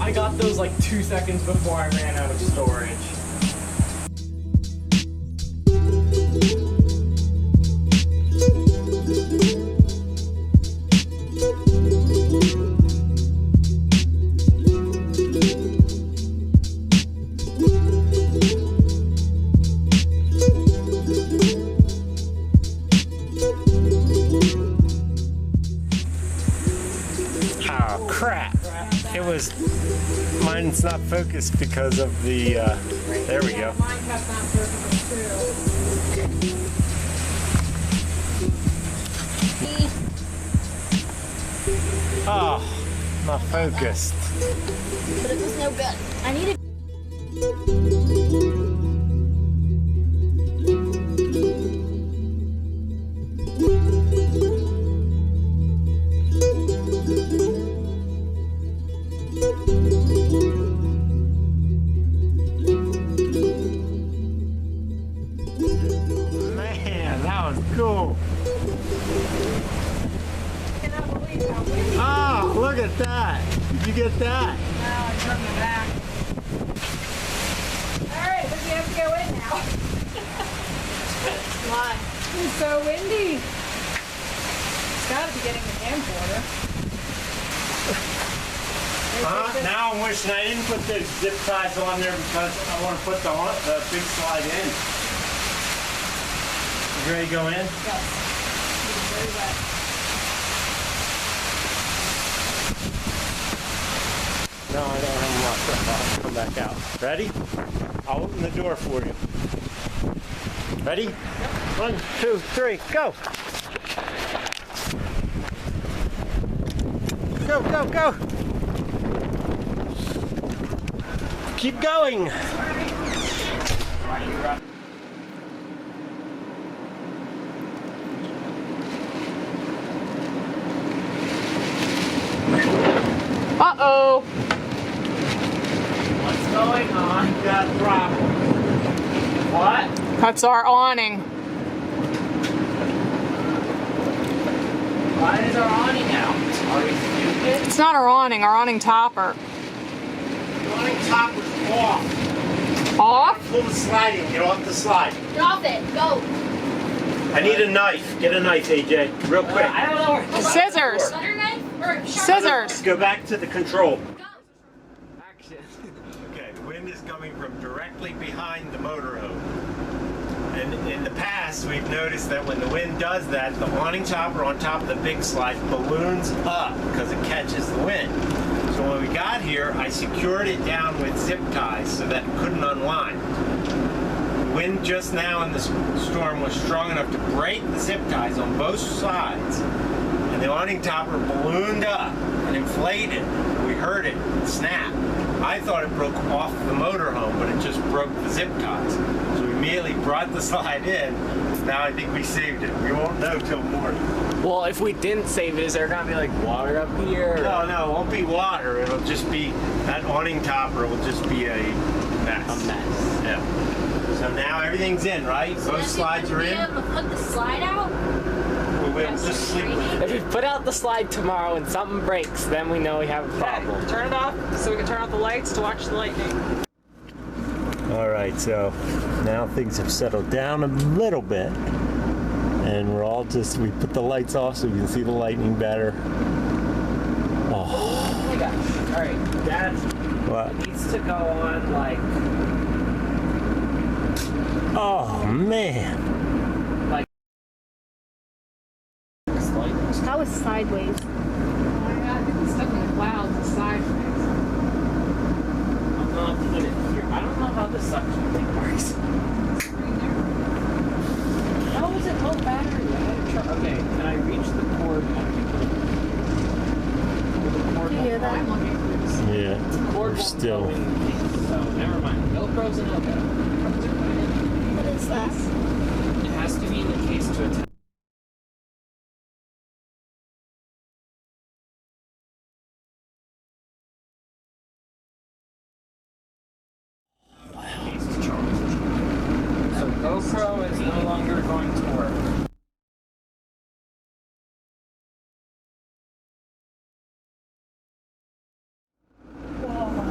I got those like 2 seconds before I ran out of storage. Oh crap. It was, mine's not focused because of the, there we go. Mine kept not focused too. Oh, not focused. But it was no good. I needed. Man, that was cool. I cannot believe how windy. Oh, look at that. Did you get that? Now I turned my back. Alright, but you have to go in now. Why? It's so windy. It's gotta be getting the camcorder. Now I'm wishing I didn't put those zip ties on there because I want to put the big slide in. You ready to go in? Yes. It's very wet. No, I don't have them locked up. I'll come back out. Ready? I'll open the door for you. Ready? Yep. 1, 2, 3, go! Go, go, go! Keep going! Uh-oh. What's going on? Got a problem. What? That's our awning. Why is our awning out? Are we stupid? It's not our awning topper. The awning top was off. Off? Pull the slide in. Get off the slide. Drop it. Go. I need a knife. Get a knife, AJ. Real quick. I don't know where Scissors. Butter knife or sharp Scissors. Go back to the control. action. Okay, the wind is coming from directly behind the motorhome. And in the past, we've noticed that when the wind does that, the awning topper on top of the big slide balloons up because it catches the wind. So when we got here, I secured it down with zip ties so that it couldn't unwind. The wind just now in the storm was strong enough to break the zip ties on both sides. And the awning topper ballooned up and inflated. We heard it snap. I thought it broke off the motorhome, but it just broke the zip ties. So we immediately brought the slide in. Now I think we saved it. We won't know till morning. Well, if we didn't save it, is there gonna be like water up here? No, no, it won't be water. It'll just be, that awning topper will just be a mess. A mess. Yeah. So now everything's in, right? Both slides are in. Able to put the slide out. We'll just sleep with it. If we put out the slide tomorrow and something breaks, then we know we have a problem. Turn it off so we can turn off the lights to watch the lightning. All right, so now things have settled down a little bit. And we're all just, we put the lights off so we can see the lightning better. Oh. Oh my gosh. Alright, that What? needs to go on like, Oh, man. like That was sideways. Oh my god, it's stuck in the clouds and sideways. I'm gonna put it here. I don't know how this suction thing works. How is it low battery? Okay, can I reach the cord? Do you hear that? Yeah, The cord we're won't still. go in the case, so never mind. GoPro's an okay. What is that? It has to be in the case to attach. Case to charge. So GoPro is no longer going to work. Whoa.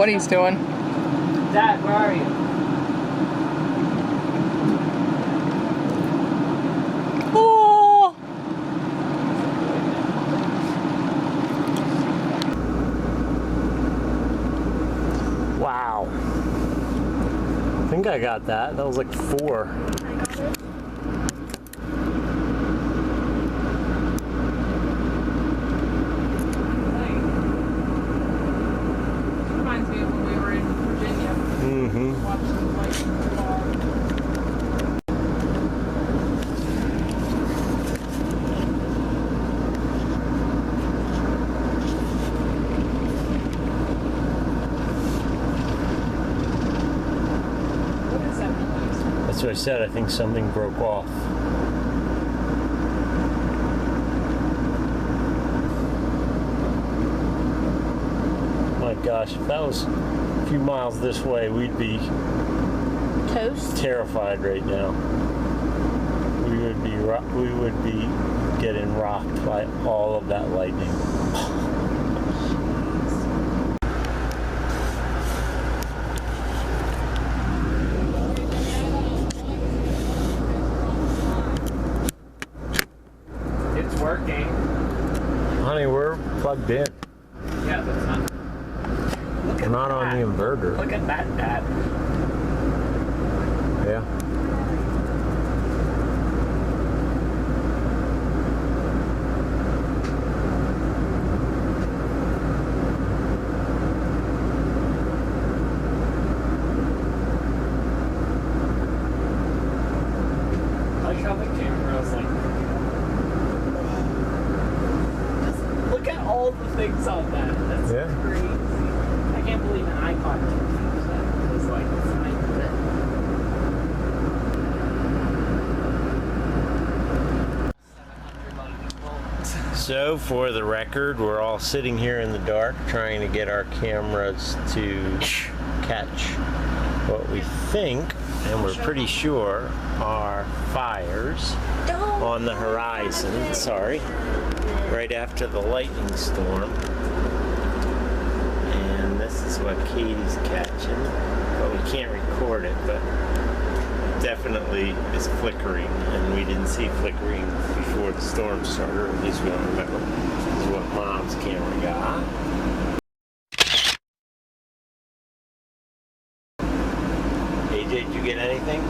what he's doing. Dad, where are you? Oh! Wow. I think I got that. That was like 4. I got it. Reminds me of when we were in Virginia. Mm-hmm. Watching the lightning in the bar. What is that noise? That's what I said. I think something broke off. My gosh, if that was a few miles this way, we'd be Toast. terrified right now. We would be getting rocked by all of that lightning. It's working. Honey, we're plugged in. Yeah, that's not. Look We're at not on that. the inverter. Look at that, Dad. Yeah. I like how the camera is like. Just look at all the things on that. That's Yeah. crazy. I can't believe an iPod can use that. It was like a tiny bit. So, for the record, we're all sitting here in the dark trying to get our cameras to catch what we think, and we're pretty sure, are fires on the horizon. Sorry. Right after the lightning storm. And this is what Katie's catching. But we can't record it, but it definitely is flickering, and we didn't see flickering before the storm started, or at least we don't remember. This is what Mom's camera got. AJ, did you get anything?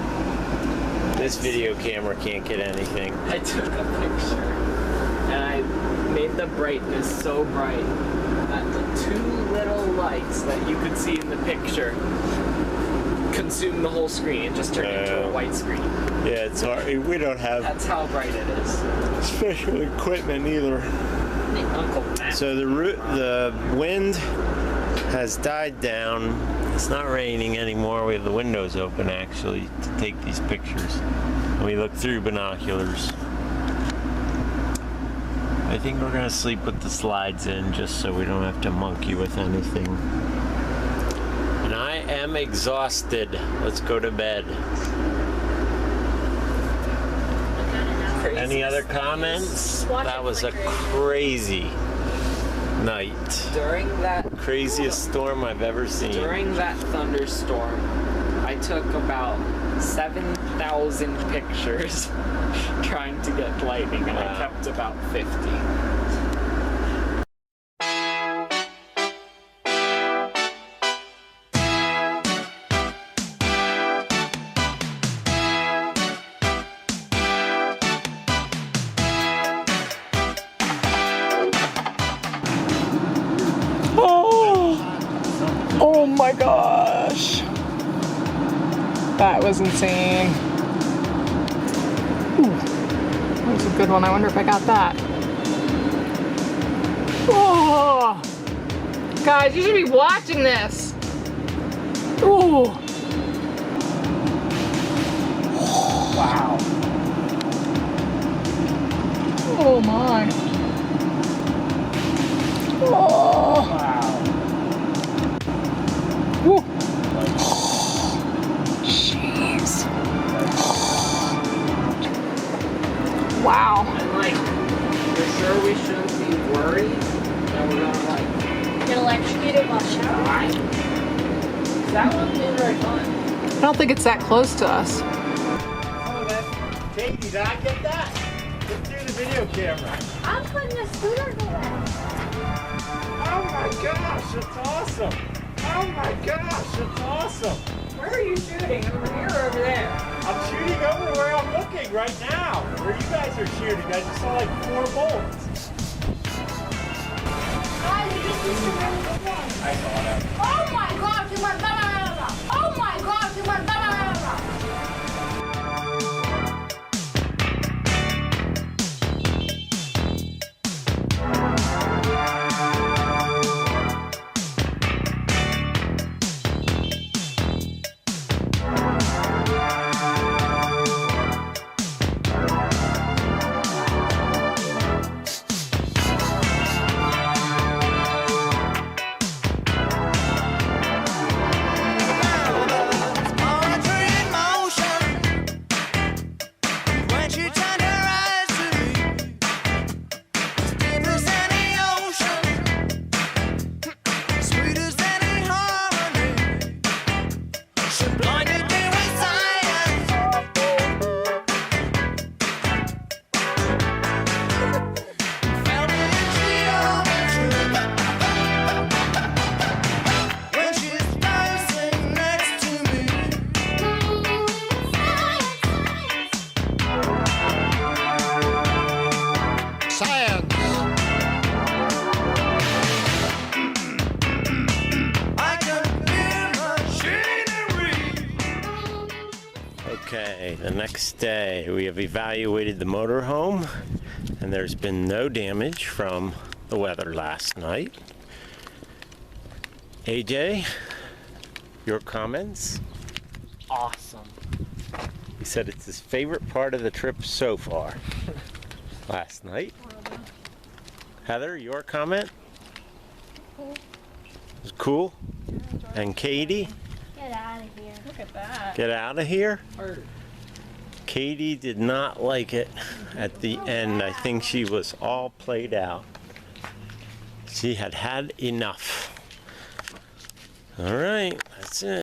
This video camera can't get anything. I took a picture and I made the brightness so bright that the 2 little lights that you could see in the picture consumed the whole screen and just turned into a white screen. Yeah, it's hard. We don't have That's how bright it is. special equipment either. Uncle Matt. So the wind has died down. It's not raining anymore. We have the windows open actually to take these pictures. And we look through binoculars. I think we're gonna sleep with the slides in just so we don't have to monkey with anything. And I am exhausted. Let's go to bed. Any other comments? That was a crazy night. During that Craziest storm I've ever seen. During that thunderstorm, I took about 7,000 pictures trying to get lightning, and I kept about 50. Oh my gosh. That was insane. Ooh, that was a good one. I wonder if I got that. Oh, guys, you should be watching this. Ooh. Wow. Oh my. Oh. Wow. Woo. Jeez. Wow. And like, you're sure we shouldn't be worried that we're gonna like Get electrocuted while showering? die? That wouldn't be very fun. I don't think it's that close to us. Katie, did I get that? Let's do the video camera. I'm putting a scooter together. Oh my gosh, that's awesome. Oh my gosh, that's awesome. Where are you shooting? Over here or over there? I'm shooting over where I'm looking right now. Where you guys are shooting. I just saw like 4 bullets. Guys, this is a really good one. I saw that. Oh my gosh, it went ba-ba-ba-ba. Oh my gosh, it went ba-ba-ba-ba. Okay, the next day we have evaluated the motorhome and there's been no damage from the weather last night. AJ, your comments? Awesome. He said it's his favorite part of the trip so far last night. Heather, your comment? Cool. It was cool. And Katie? Get out of here. Look at that. Get out of here. Or Katie did not like it at the end. I think she was all played out. She had had enough. All right, that's it.